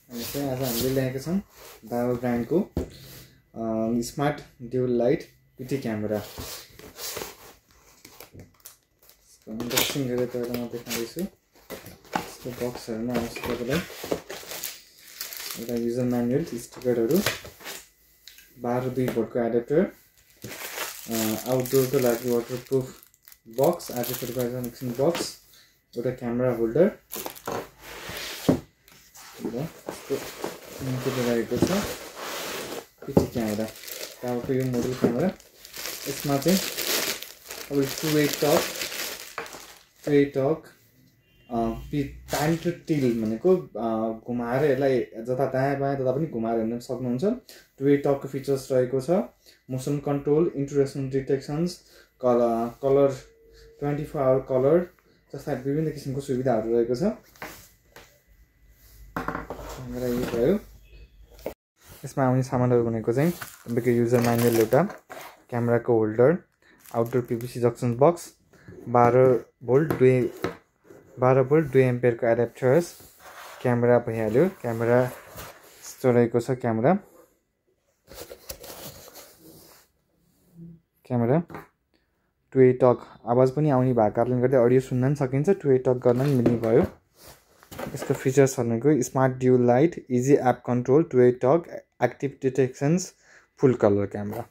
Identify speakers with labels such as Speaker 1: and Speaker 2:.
Speaker 1: अनि चाहिँ आज हामीले ल्याएका छौँ दावा ब्रान्डको smart dual light PT camera. Unboxing गरेर तपाईँलाई म देखाउँदैछु। यसको बक्सहरुमा आउँछ तपाईँलाई एउटा युजर म्यानुअल, स्टिकरहरू, 12-2 भोल्टको एडाप्टर, आउटडोरको लागि waterproof box, RJ45 connection box, एउटा क्यामेरा होल्डर रहेको छ। पिटी क्यामेरा दावाको यो मोडल क्यामेरा। यसमा चाहिँ अब two way talk time to till भनेको घुमाएर यसलाई जता दायाँ बायाँ जता पनि घुमाएर हेर्न सक्नुहुन्छ। टु वे टकको फिचर्स रहेको छ। Motion control, intrusion detections, colour 24 hour colour जस्ता विभिन्न किसिमको सुविधाहरू रहेको छ। क्यामेरा यो भयो। यसमा आउने सामानहरू भनेको चाहिँ तपाईँको युजर म्यानुअल, एउटा क्यामेराको holder, outdoor PVC junction box, 12 volt 2 एम्पियरको एडाप्टर्स, क्यामेरा भइहाल्यो। क्यामेरा यस्तो रहेको छ। क्यामेरा टु वे टक आवाज पनि आउने भएको कारणले गर्दा अडियो सुन्न पनि सकिन्छ, टु वे टक गर्न पनि मिल्ने भयो। यसको फिचर्स भनेको smart dual light, easy app control, two way talk, active detections, full colour camera.